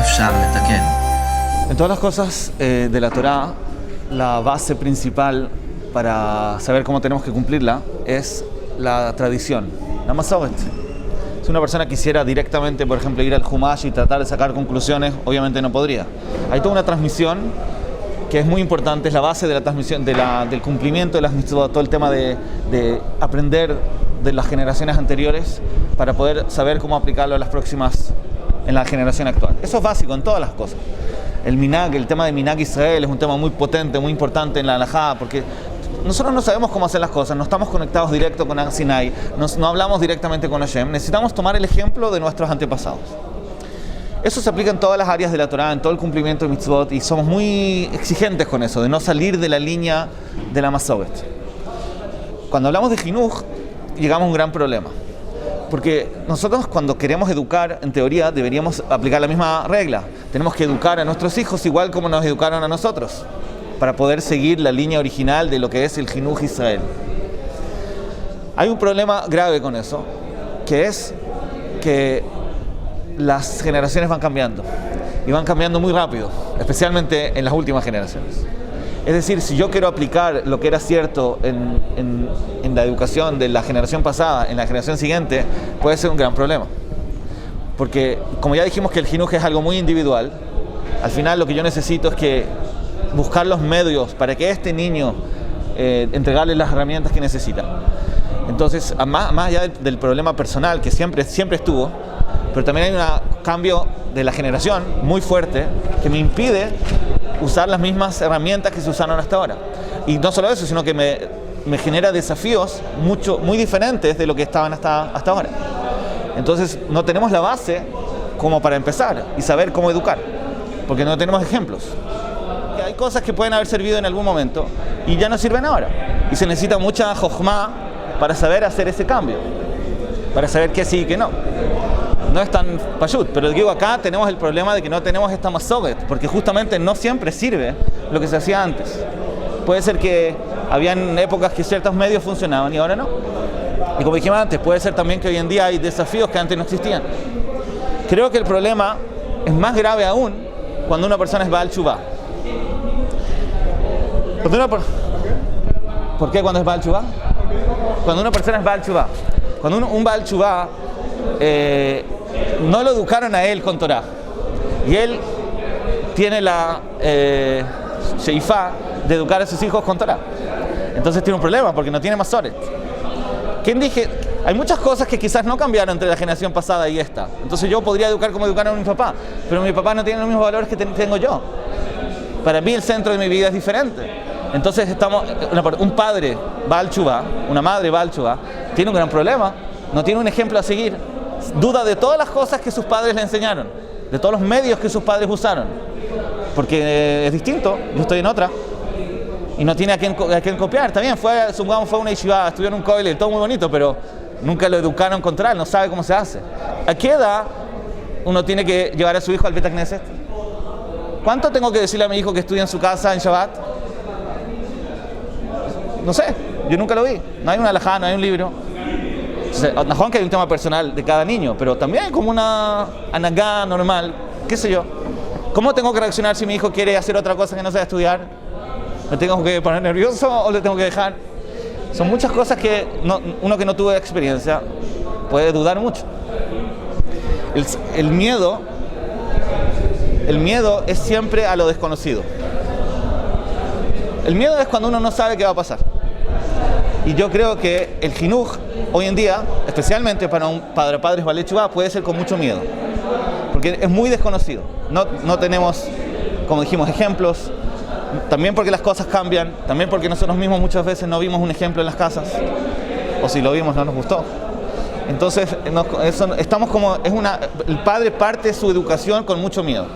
אפשר לתקן. En todas las cosas de la Torá, la base principal para saber cómo tenemos que cumplirla es la tradición, la Masoret. Si una persona quisiera directamente, por ejemplo, ir al Humash y tratar de sacar conclusiones, obviamente no podría. Hay toda una transmisión que es muy importante, es la base de la transmisión, del cumplimiento de las mitzvot, todo el tema de aprender de las generaciones anteriores para poder saber cómo aplicarlo a las próximas, en la generación actual. Eso es básico en todas las cosas. El minag, el tema de minag Israel es un tema muy potente, muy importante en la halajá, porque nosotros no sabemos cómo hacer las cosas, no estamos conectados directo con Har Sinai, no hablamos directamente con Hashem, necesitamos tomar el ejemplo de nuestros antepasados. Eso se aplica en todas las áreas de la Torá, en todo el cumplimiento de mitzvot, y somos muy exigentes con eso, de no salir de la línea de la Masoret. Cuando hablamos de Jinuj, llegamos a un gran problema. Porque nosotros cuando queremos educar, en teoría, deberíamos aplicar la misma regla. Tenemos que educar a nuestros hijos igual como nos educaron a nosotros, para poder seguir la línea original de lo que es el Jinuj Israel. Hay un problema grave con eso, que es que las generaciones van cambiando, y van cambiando muy rápido, especialmente en las últimas generaciones. Es decir, si yo quiero aplicar lo que era cierto en la educación de la generación pasada, en la generación siguiente, puede ser un gran problema. Porque, como ya dijimos que el jinuj es algo muy individual, al final lo que yo necesito es que buscar los medios para que este niño entregarle las herramientas que necesita. Entonces, más allá del problema personal que siempre estuvo, pero también hay un cambio de la generación muy fuerte que me impide usar las mismas herramientas que se usaron hasta ahora. Y no solo eso, sino que me genera desafíos muy diferentes de lo que estaban hasta ahora. Entonces no tenemos la base como para empezar y saber cómo educar, porque no tenemos ejemplos. Hay cosas que pueden haber servido en algún momento y ya no sirven ahora. Y se necesita mucha jochma para saber hacer ese cambio, para saber qué sí y qué no. No es tan payut, pero digo, acá tenemos el problema de que no tenemos esta masoret, porque justamente no siempre sirve lo que se hacía antes. Puede ser que habían épocas que ciertos medios funcionaban y ahora no. Y como dijimos antes, puede ser también que hoy en día hay desafíos que antes no existían. Creo que el problema es más grave aún cuando una persona es Baal Teshuvah. ¿Por qué cuando es Baal Teshuvah? Cuando una persona es Baal Teshuvah. Cuando un Baal Teshuvah no lo educaron a él con Torah y él tiene la sheifá de educar a sus hijos con Torah, entonces tiene un problema porque no tiene masoret. ¿Quién dije? Hay muchas cosas que quizás no cambiaron entre la generación pasada y esta, entonces yo podría educar como educaron a mi papá, pero mi papá no tiene los mismos valores que tengo yo. Para mí el centro de mi vida es diferente. Entonces un padre Baal Teshuvah, una madre Baal Teshuvah, tiene un gran problema, no tiene un ejemplo a seguir. Duda de todas las cosas que sus padres le enseñaron, de todos los medios que sus padres usaron, porque es distinto, yo estoy en otra y no tiene a quién copiar. Está bien, fue a una yeshiva, estudió en un kollel, todo muy bonito, pero nunca lo educaron contra él, no sabe cómo se hace. ¿A qué edad uno tiene que llevar a su hijo al Bet HaKnesset? ¿Cuánto tengo que decirle a mi hijo que estudia en su casa en Shabbat? No sé, yo nunca lo vi, no hay una halajá, no hay un libro. Najón que hay un tema personal de cada niño, pero también hay como una anagá normal, qué sé yo. ¿Cómo tengo que reaccionar si mi hijo quiere hacer otra cosa que no sea estudiar? ¿Me tengo que poner nervioso o le tengo que dejar? Son muchas cosas que uno que no tuvo experiencia puede dudar mucho. El miedo es siempre a lo desconocido. El miedo es cuando uno no sabe qué va a pasar. Y yo creo que el jinuj hoy en día, especialmente para padres Baalei Teshuvah, puede ser con mucho miedo, porque es muy desconocido. No tenemos, como dijimos, ejemplos, también porque las cosas cambian, también porque nosotros mismos muchas veces no vimos un ejemplo en las casas, o si lo vimos no nos gustó. Entonces, estamos como, el padre parte su educación con mucho miedo.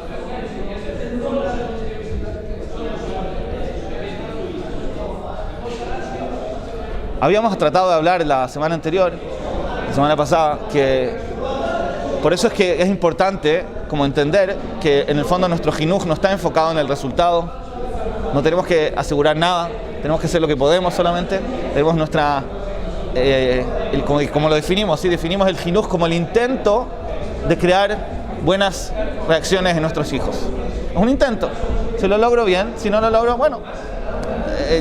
Habíamos tratado de hablar la semana anterior, la semana pasada, que por eso es que es importante como entender que en el fondo nuestro jinuj no está enfocado en el resultado, no tenemos que asegurar nada, tenemos que hacer lo que podemos solamente, tenemos nuestra, como lo definimos, ¿sí? Definimos el jinuj como el intento de crear buenas reacciones en nuestros hijos. Es un intento. Si lo logro bien, si no lo logro, bueno,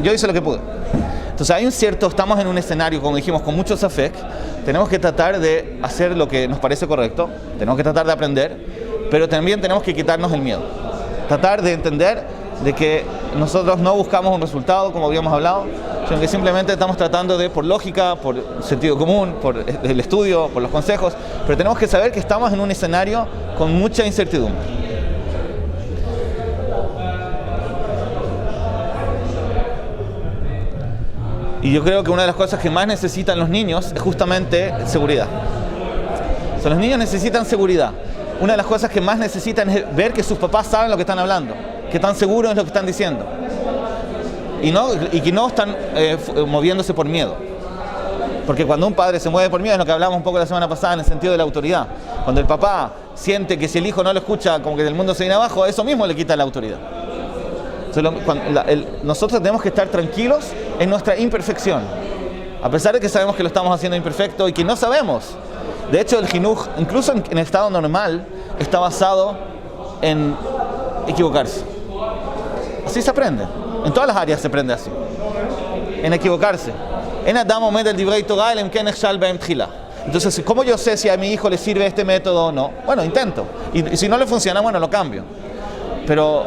yo hice lo que pude. Entonces estamos en un escenario, como dijimos, con mucho safek. Tenemos que tratar de hacer lo que nos parece correcto, tenemos que tratar de aprender, pero también tenemos que quitarnos el miedo. Tratar de entender de que nosotros no buscamos un resultado, como habíamos hablado, sino que simplemente estamos tratando de, por lógica, por sentido común, por el estudio, por los consejos, pero tenemos que saber que estamos en un escenario con mucha incertidumbre. Y yo creo que una de las cosas que más necesitan los niños es justamente seguridad. O sea, los niños necesitan seguridad. Una de las cosas que más necesitan es ver que sus papás saben lo que están hablando, que están seguros de lo que están diciendo. Y que no están moviéndose por miedo. Porque cuando un padre se mueve por miedo, es lo que hablamos un poco la semana pasada en el sentido de la autoridad. Cuando el papá siente que si el hijo no lo escucha, como que el mundo se viene abajo, eso mismo le quita la autoridad. Nosotros tenemos que estar tranquilos en nuestra imperfección, a pesar de que sabemos que lo estamos haciendo imperfecto y que no sabemos. De hecho, el jinuj, incluso en estado normal, está basado en equivocarse. Así se aprende. En todas las áreas se aprende así. En equivocarse. Entonces, ¿cómo yo sé si a mi hijo le sirve este método o no? Bueno, intento. Y si no le funciona, bueno, lo cambio. Pero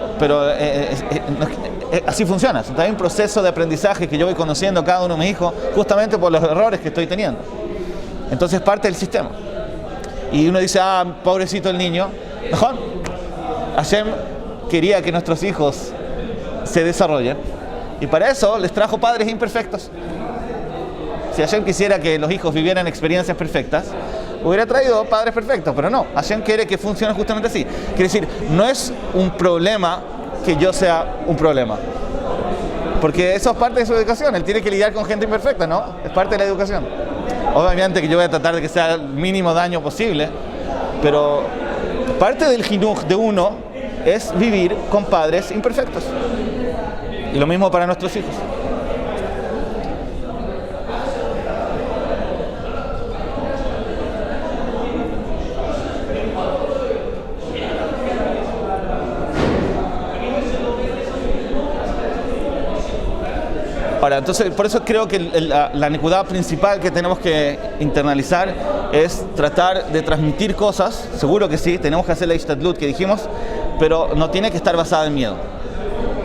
así funciona. Entonces, hay un proceso de aprendizaje que yo voy conociendo a cada uno de mis hijos justamente por los errores que estoy teniendo. Entonces, parte del sistema. Y uno dice, pobrecito el niño. Mejor, Hashem quería que nuestros hijos se desarrollen. Y para eso les trajo padres imperfectos. Si Hashem quisiera que los hijos vivieran experiencias perfectas, hubiera traído padres perfectos, pero no. Hashem quiere que funcione justamente así. Quiere decir, no es un problema que yo sea un problema. Porque eso es parte de su educación. Él tiene que lidiar con gente imperfecta, ¿no? Es parte de la educación. Obviamente que yo voy a tratar de que sea el mínimo daño posible, pero parte del jinuj de uno es vivir con padres imperfectos. Y lo mismo para nuestros hijos. Ahora, entonces, por eso creo que la nekuda principal que tenemos que internalizar es tratar de transmitir cosas. Seguro que sí, tenemos que hacer la ishtadlut que dijimos, pero no tiene que estar basada en miedo.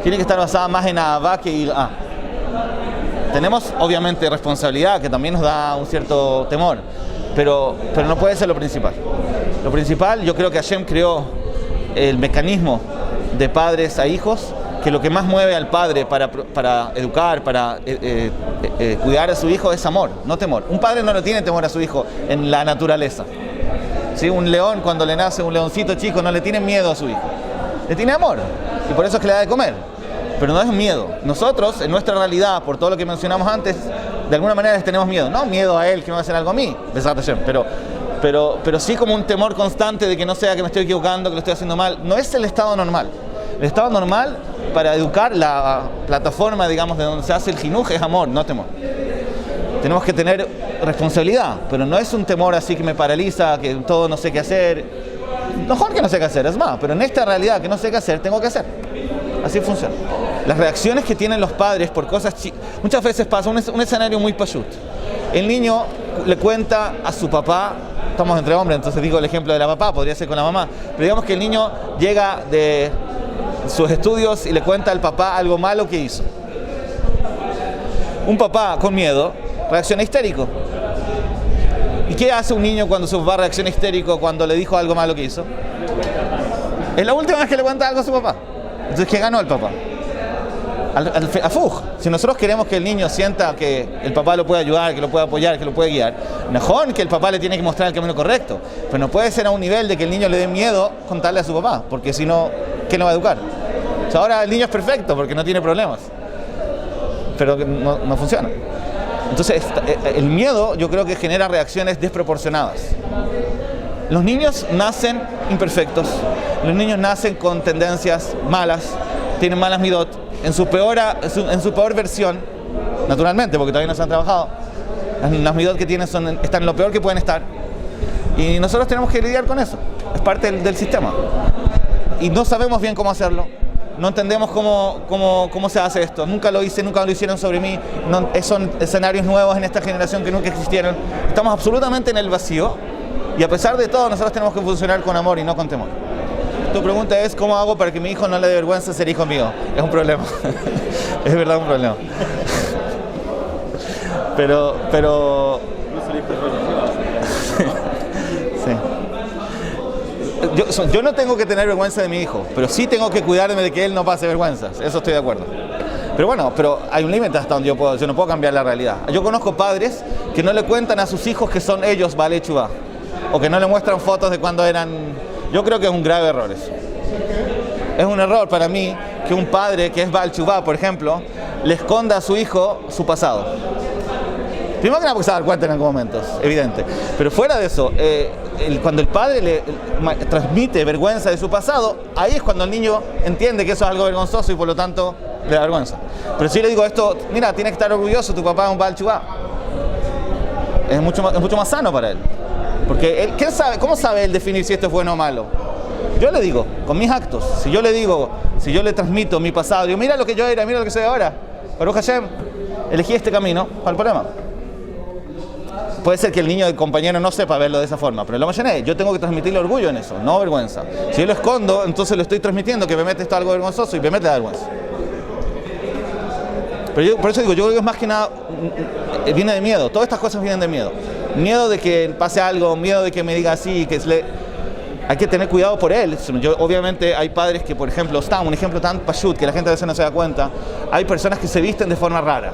Tiene que estar basada más en ahavá que irá. Tenemos, obviamente, responsabilidad, que también nos da un cierto temor, pero no puede ser lo principal. Lo principal, yo creo que Hashem creó el mecanismo de padres a hijos, que lo que más mueve al padre para educar, para cuidar a su hijo es amor, no temor. Un padre no le tiene temor a su hijo en la naturaleza. ¿Sí? Un león, cuando le nace un leoncito chico, no le tiene miedo a su hijo. Le tiene amor, y por eso es que le da de comer. Pero no es miedo. Nosotros, en nuestra realidad, por todo lo que mencionamos antes, de alguna manera les tenemos miedo. No miedo a él que me va a hacer algo a mí, pero sí como un temor constante de que no sea que me estoy equivocando, que lo estoy haciendo mal. No es el estado normal. El estado normal para educar, la plataforma, digamos, de donde se hace el jinuj es amor, no temor. Tenemos que tener responsabilidad, pero no es un temor así que me paraliza, que todo no sé qué hacer. Mejor que no sé qué hacer, es más, pero en esta realidad que no sé qué hacer, tengo que hacer. Así funciona. Las reacciones que tienen los padres por cosas muchas veces pasa un escenario muy payut. El niño le cuenta a su papá, estamos entre hombres, entonces digo el ejemplo de la papá, podría ser con la mamá, pero digamos que el niño llega de sus estudios y le cuenta al papá algo malo que hizo. Un papá con miedo reacciona histérico. ¿Y qué hace un niño cuando su papá reacciona histérico cuando le dijo algo malo que hizo? Es la última vez que le cuenta algo a su papá. Entonces, ¿qué ganó el papá? Si nosotros queremos que el niño sienta que el papá lo puede ayudar, que lo puede apoyar, que lo puede guiar, mejor que el papá le tiene que mostrar el camino correcto. Pero no puede ser a un nivel de que el niño le dé miedo contarle a su papá, porque si no, ¿qué lo va a educar? O sea, ahora el niño es perfecto porque no tiene problemas, pero no funciona. Entonces, el miedo yo creo que genera reacciones desproporcionadas. Los niños nacen imperfectos, los niños nacen con tendencias malas, tienen malas midot, en su peor versión, naturalmente, porque todavía no se han trabajado, las midot que tienen están en lo peor que pueden estar, y nosotros tenemos que lidiar con eso. es parte del sistema. Y no sabemos bien cómo hacerlo. No entendemos cómo se hace esto. Nunca lo hice, nunca lo hicieron sobre mí. No, son escenarios nuevos en esta generación que nunca existieron. Estamos absolutamente en el vacío. Y a pesar de todo, nosotros tenemos que funcionar con amor y no con temor. Tu pregunta es, ¿cómo hago para que mi hijo no le dé vergüenza ser hijo mío? Es un problema. Es verdad un problema. Pero... Sí. Yo no tengo que tener vergüenza de mi hijo, pero sí tengo que cuidarme de que él no pase vergüenzas. Eso estoy de acuerdo. Pero bueno, hay un límite hasta donde yo no puedo cambiar la realidad. Yo conozco padres que no le cuentan a sus hijos que son ellos Baalei Teshuvah, o que no le muestran fotos de cuando eran... Yo creo que es un grave error eso. Es un error para mí que un padre que es Baalei Teshuvah, por ejemplo, le esconda a su hijo su pasado. Primero que nada porque se va a dar cuenta en algún momento, es evidente. Pero fuera de eso, cuando el padre le transmite vergüenza de su pasado, ahí es cuando el niño entiende que eso es algo vergonzoso y por lo tanto le da vergüenza. Pero si le digo esto, mira, tienes que estar orgulloso, tu papá es un Baalei Teshuvah. Es mucho más sano para él. Porque él, ¿cómo sabe él definir si esto es bueno o malo? Yo le digo, con mis actos. Si yo le transmito mi pasado, digo, mira lo que yo era, mira lo que soy ahora. Baruch Hashem, elegí este camino, ¿cuál es el problema? Puede ser que el niño del compañero no sepa verlo de esa forma, pero lo mencioné, yo tengo que transmitirle orgullo en eso, no vergüenza. Si yo lo escondo, entonces le estoy transmitiendo que Bemet esto es algo vergonzoso y Bemet le da vergüenza. Pero por eso digo, yo creo que es más que nada, viene de miedo, todas estas cosas vienen de miedo. Miedo de que pase algo, miedo de que me diga así, hay que tener cuidado por él. Obviamente hay padres que, por ejemplo, un ejemplo tan pashut que la gente a veces no se da cuenta, hay personas que se visten de forma rara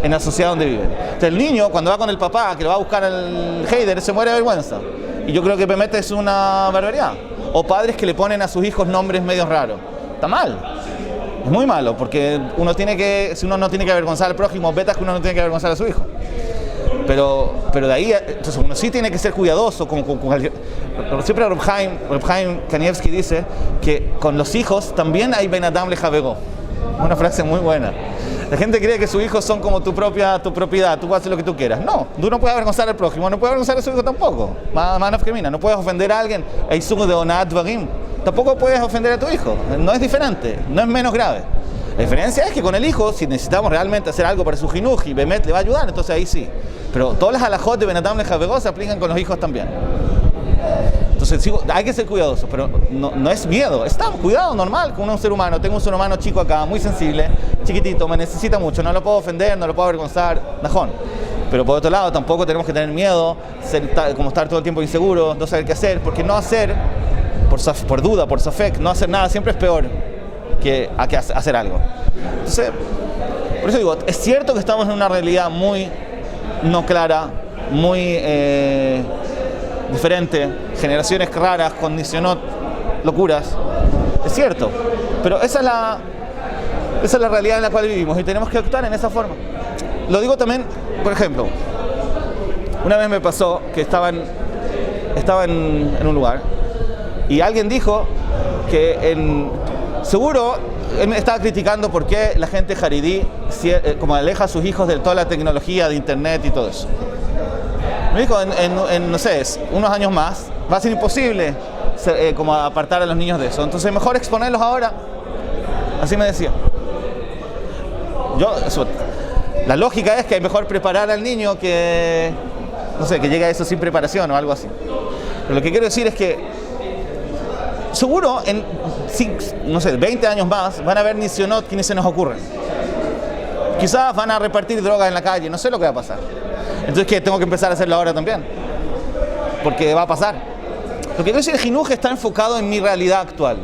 en la sociedad donde viven. Entonces el niño, cuando va con el papá, que lo va a buscar al Heider, se muere de vergüenza. Y yo creo que Bemet es una barbaridad. O padres que le ponen a sus hijos nombres medio raros. Está mal. Es muy malo, porque si uno no tiene que avergonzar al prójimo, vetas que uno no tiene que avergonzar a su hijo. Pero de ahí, entonces uno sí tiene que ser cuidadoso. Siempre Reb Chaim Kanievski dice que con los hijos también hay Ben Adam leJavero. Una frase muy buena. La gente cree que sus hijos son como tu propiedad, tú puedes hacer lo que tú quieras. No, tú no puedes avergonzar al prójimo, no puedes avergonzar a su hijo tampoco. No puedes ofender a alguien. Tampoco puedes ofender a tu hijo. No es diferente, no es menos grave. La diferencia es que con el hijo, si necesitamos realmente hacer algo para su jinuj y Bemet le va a ayudar, entonces ahí sí. Pero todas las halajot de Ben Adam leJavero se aplican con los hijos también. Entonces hay que ser cuidadoso, pero no es miedo, está cuidado normal con un ser humano. Tengo un ser humano chico acá, muy sensible, chiquitito, me necesita mucho, no lo puedo ofender, no lo puedo avergonzar, najón. Pero por otro lado tampoco tenemos que tener miedo, como estar todo el tiempo inseguro, no saber qué hacer, porque no hacer, por duda, por safek, no hacer nada siempre es peor que hacer algo. Entonces, por eso digo, es cierto que estamos en una realidad muy no clara, muy diferente, generaciones raras, condicionó locuras, es cierto, pero esa es la realidad en la cual vivimos y tenemos que actuar en esa forma. Lo digo también, por ejemplo, una vez me pasó que estaba en un lugar y alguien dijo que seguro él me estaba criticando por qué la gente jaridí como aleja a sus hijos de toda la tecnología de internet y todo eso. Me dijo, no sé, unos años más, va a ser imposible como apartar a los niños de eso. Entonces, mejor exponerlos ahora. Así me decía. La lógica es que es mejor preparar al niño que llegue a eso sin preparación o algo así. Pero lo que quiero decir es que seguro en 20 años más van a haber nisionot que ni se nos ocurren. Quizás van a repartir drogas en la calle, no sé lo que va a pasar. Entonces, ¿qué? Tengo que empezar a hacerlo ahora también. Porque va a pasar. Lo que quiero decir es que el jinuj está enfocado en mi realidad actual.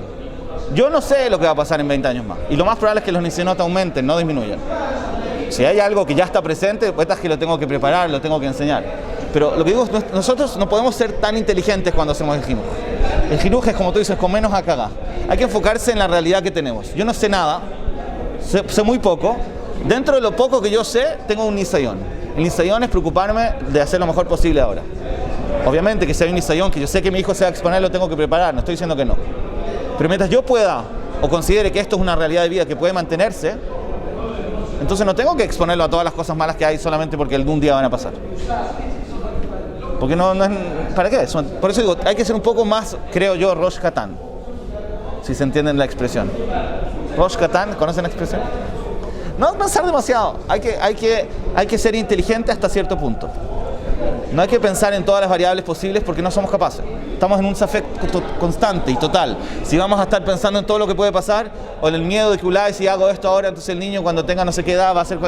Yo no sé lo que va a pasar en 20 años más. Y lo más probable es que los nisionot aumenten, no disminuyan. Si hay algo que ya está presente, pues es que lo tengo que preparar, lo tengo que enseñar. Pero lo que digo es, nosotros no podemos ser tan inteligentes cuando hacemos el jinuj. El jinuj es, como tú dices, con menos acagá. Hay que enfocarse en la realidad que tenemos. Yo no sé nada, sé muy poco. Dentro de lo poco que yo sé, tengo un nisayón. El nisayón es preocuparme de hacer lo mejor posible ahora. Obviamente que si hay un nisayón que yo sé que mi hijo se va a exponer, lo tengo que preparar, no estoy diciendo que no. Pero mientras yo pueda o considere que esto es una realidad de vida que puede mantenerse, entonces no tengo que exponerlo a todas las cosas malas que hay solamente porque algún día van a pasar. Porque no es... ¿Para qué? Por eso digo, hay que ser un poco más, creo yo, Rosh Katán. Si se entiende la expresión. Rosh Katán, ¿conocen la expresión? No pensar demasiado. Hay que ser inteligente hasta cierto punto. No hay que pensar en todas las variables posibles porque no somos capaces. Estamos en un safek constante y total. Si vamos a estar pensando en todo lo que puede pasar, o en el miedo de que si hago esto ahora, entonces el niño cuando tenga no sé qué edad va a ser...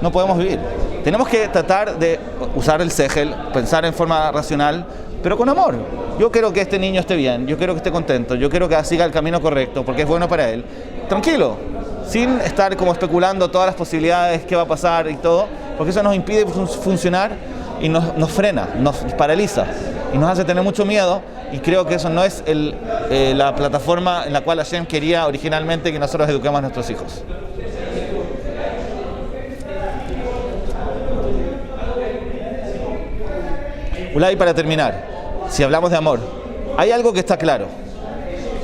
No podemos vivir. Tenemos que tratar de usar el sejel, pensar en forma racional, pero con amor. Yo quiero que este niño esté bien, yo quiero que esté contento, yo quiero que siga el camino correcto porque es bueno para él. Tranquilo, sin estar como especulando todas las posibilidades, qué va a pasar y todo, porque eso nos impide funcionar y nos frena, nos paraliza y nos hace tener mucho miedo, y creo que eso no es la plataforma en la cual Hashem quería originalmente que nosotros eduquemos a nuestros hijos. Ulay, para terminar, si hablamos de amor, hay algo que está claro.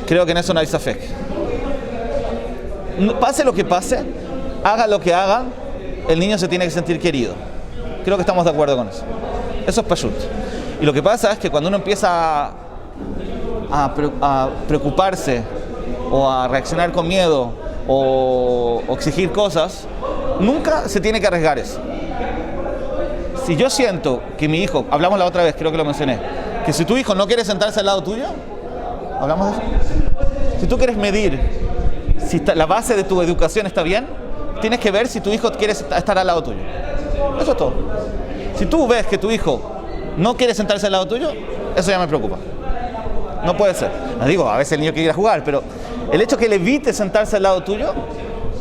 Creo que en eso no hay safek. Pase lo que pase, haga lo que haga, el niño se tiene que sentir querido. Creo que estamos de acuerdo con eso. Eso es pashut. Y lo que pasa es que cuando uno empieza a preocuparse o a reaccionar con miedo o exigir cosas, nunca se tiene que arriesgar eso. Si yo siento que mi hijo, hablamos la otra vez, creo que lo mencioné, que si tu hijo no quiere sentarse al lado tuyo, ¿hablamos de eso? Si tú quieres medir si la base de tu educación está bien, tienes que ver si tu hijo quiere estar al lado tuyo. Eso es todo. Si tú ves que tu hijo no quiere sentarse al lado tuyo, eso ya me preocupa. No puede ser. No digo, a veces el niño quiere ir a jugar, pero el hecho que él evite sentarse al lado tuyo,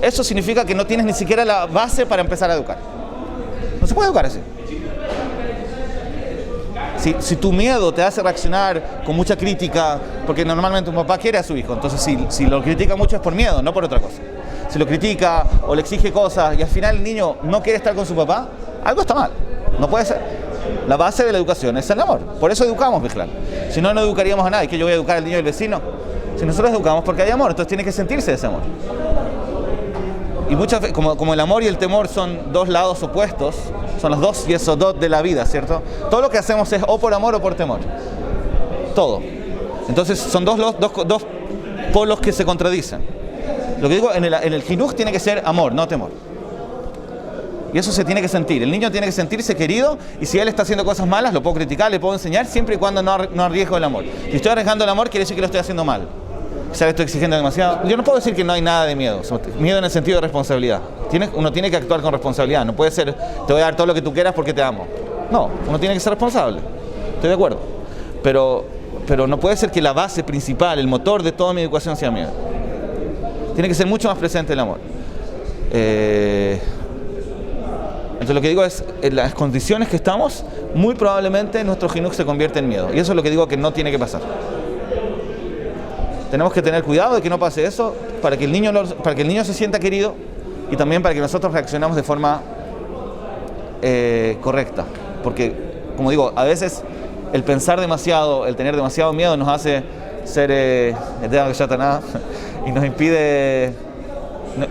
eso significa que no tienes ni siquiera la base para empezar a educar. No se puede educar así. Si tu miedo te hace reaccionar con mucha crítica, porque normalmente un papá quiere a su hijo, entonces si lo critica mucho es por miedo, no por otra cosa. Si lo critica o le exige cosas y al final el niño no quiere estar con su papá, algo está mal. No puede ser. La base de la educación es el amor. Por eso educamos, Bijlal. Si no, no educaríamos a nadie. ¿Que yo voy a educar al niño del vecino? Si nosotros educamos porque hay amor, entonces tiene que sentirse ese amor. Y muchas veces, como el amor y el temor son dos lados opuestos, son los dos yesodot de la vida, ¿cierto? Todo lo que hacemos es o por amor o por temor. Todo. Entonces son dos polos que se contradicen. Lo que digo, en el jinuj tiene que ser amor, no temor. Y eso se tiene que sentir. El niño tiene que sentirse querido, y si él está haciendo cosas malas, lo puedo criticar, le puedo enseñar, siempre y cuando no arriesgo el amor. Si estoy arriesgando el amor, quiere decir que lo estoy haciendo mal. Quizás estoy exigiendo demasiado. Yo no puedo decir que no hay nada de miedo. Miedo en el sentido de responsabilidad. Uno tiene que actuar con responsabilidad. No puede ser, te voy a dar todo lo que tú quieras porque te amo. No, uno tiene que ser responsable. Estoy de acuerdo. Pero no puede ser que la base principal, el motor de toda mi educación sea miedo. Tiene que ser mucho más presente el amor. Entonces lo que digo es, en las condiciones que estamos, muy probablemente nuestro jinuj se convierte en miedo. Y eso es lo que digo que no tiene que pasar. Tenemos que tener cuidado de que no pase eso para que el niño se sienta querido, y también para que nosotros reaccionemos de forma correcta. Porque, como digo, a veces el pensar demasiado, el tener demasiado miedo nos hace ser y nos impide,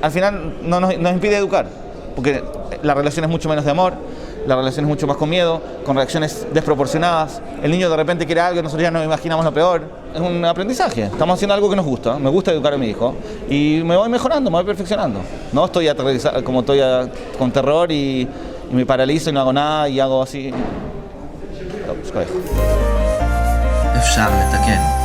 al final nos impide educar, porque la relación es mucho menos de amor, la relación es mucho más con miedo, con reacciones desproporcionadas. El niño de repente quiere algo y nosotros ya nos imaginamos lo peor. Es un aprendizaje. Estamos haciendo algo que nos gusta. Me gusta educar a mi hijo y me voy mejorando, me voy perfeccionando. No estoy como estoy con terror y me paralizo y no hago nada y hago así. אפשר לתקן.